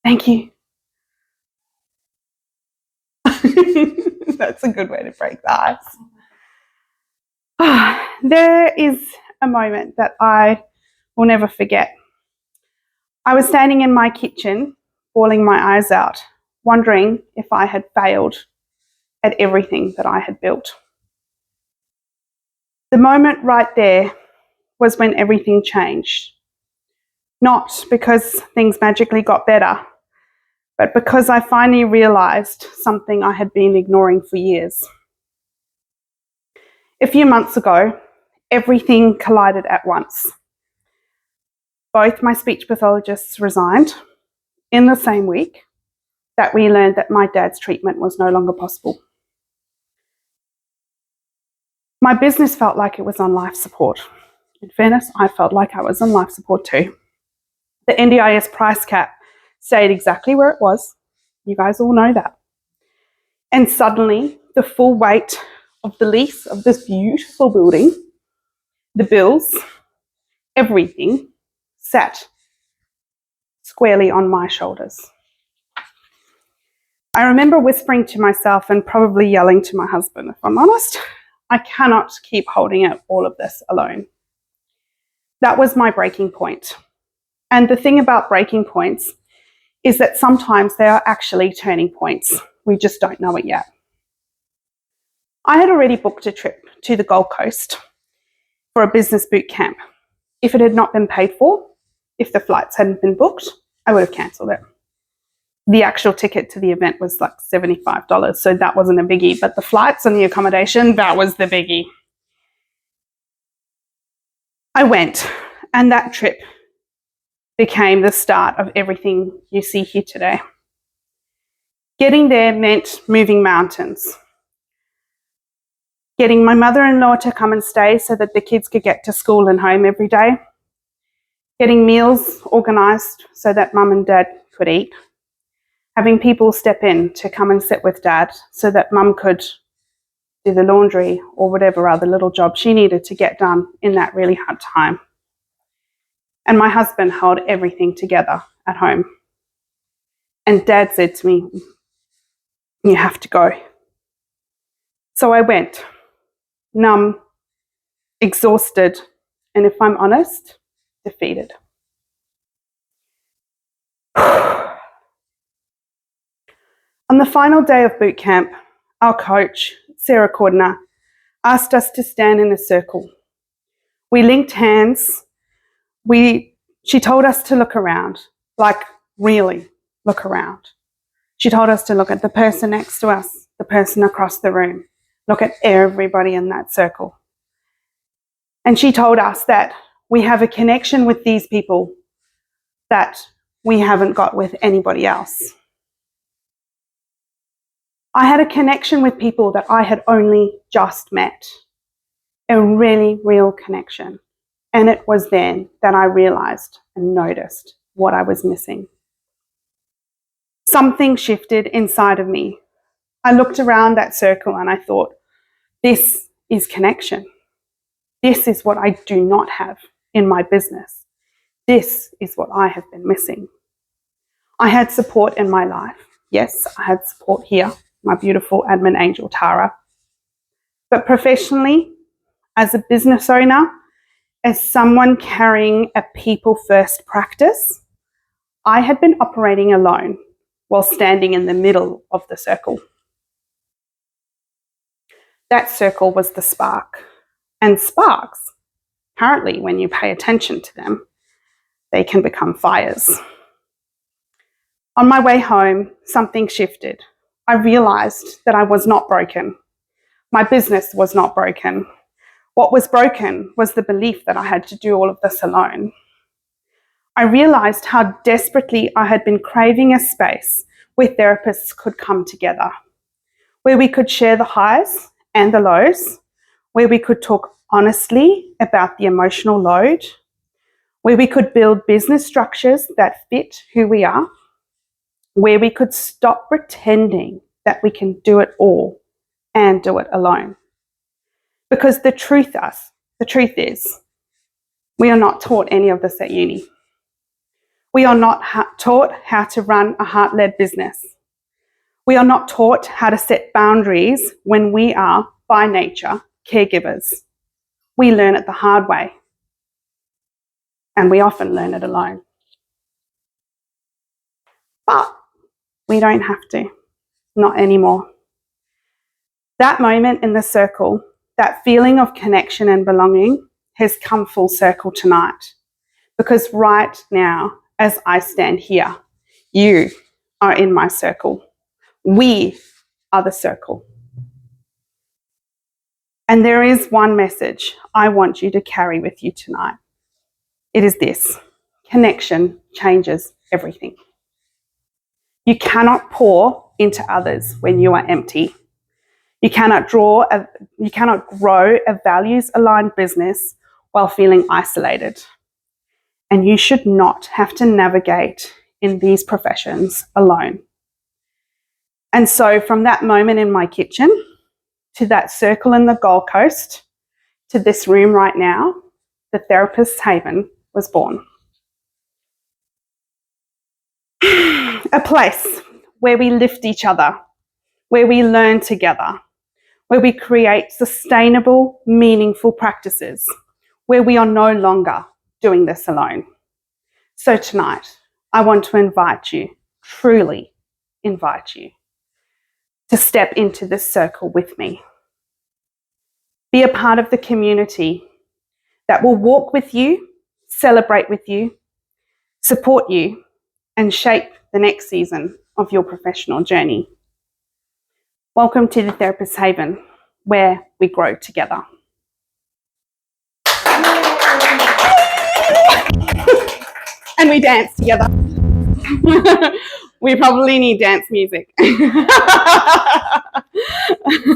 Thank you. That's a good way to break the ice. There is a moment that I will never forget. I was standing in my kitchen, bawling my eyes out, wondering if I had failed at everything that I had built. The moment right there was when everything changed. Not because things magically got better, but because I finally realised something I had been ignoring for years. A few months ago, everything collided at once. Both my speech pathologists resigned in the same week that we learned that my dad's treatment was no longer possible. My business felt like it was on life support. In fairness, I felt like I was on life support too. The NDIS price cap stayed exactly where it was. You guys all know that. And suddenly, the full weight of the lease of this beautiful building, the bills, everything, sat squarely on my shoulders. I remember whispering to myself and probably yelling to my husband, if I'm honest, I cannot keep holding out all of this alone. That was my breaking point. And the thing about breaking points is that sometimes they are actually turning points. We just don't know it yet. I had already booked a trip to the Gold Coast for a business boot camp. If it had not been paid for, if the flights hadn't been booked, I would have cancelled it. The actual ticket to the event was like $75, so that wasn't a biggie, but the flights and the accommodation, that was the biggie. I went, and that trip became the start of everything you see here today. Getting there meant moving mountains. Getting my mother-in-law to come and stay so that the kids could get to school and home every day. Getting meals organised so that mum and dad could eat. Having people step in to come and sit with dad so that mum could do the laundry or whatever other little job she needed to get done in that really hard time. And my husband held everything together at home. And dad said to me, you have to go. So I went, numb, exhausted, and if I'm honest, defeated. On the final day of boot camp, our coach, Sarah Cordner, asked us to stand in a circle. We linked hands. She told us to look around, like really look around. She told us to look at the person next to us, the person across the room, look at everybody in that circle. And she told us that we have a connection with these people that we haven't got with anybody else. I had a connection with people that I had only just met, a really real connection. And it was then that I realized and noticed what I was missing. Something shifted inside of me. I looked around that circle and I thought, this is connection. This is what I do not have in my business. This is what I have been missing. I had support in my life. Yes, I had support here, my beautiful admin angel, Tara. But professionally, as a business owner, as someone carrying a people-first practice, I had been operating alone while standing in the middle of the circle. That circle was the spark. And sparks, apparently, when you pay attention to them, they can become fires. On my way home, something shifted. I realized that I was not broken. My business was not broken. What was broken was the belief that I had to do all of this alone. I realized how desperately I had been craving a space where therapists could come together, where we could share the highs and the lows, where we could talk honestly about the emotional load, where we could build business structures that fit who we are, where we could stop pretending that we can do it all and do it alone. Because the truth is, we are not taught any of this at uni. We are not taught how to run a heart-led business. We are not taught how to set boundaries when we are, by nature, caregivers. We learn it the hard way, and we often learn it alone. But we don't have to, not anymore. That moment in the circle, that feeling of connection and belonging has come full circle tonight. Because right now, as I stand here, you are in my circle. We are the circle. And there is one message I want you to carry with you tonight. It is this: connection changes everything. You cannot pour into others when you are empty. You cannot grow a values-aligned business while feeling isolated. And you should not have to navigate in these professions alone. And so from that moment in my kitchen, to that circle in the Gold Coast, to this room right now, the Therapist's Haven was born. A place where we lift each other, where we learn together, where we create sustainable, meaningful practices, where we are no longer doing this alone. So tonight, I want to invite you, truly invite you, to step into this circle with me. Be a part of the community that will walk with you, celebrate with you, support you, and shape the next season of your professional journey. Welcome to the Therapist's Haven, where we grow together. And we dance together. We probably need dance music.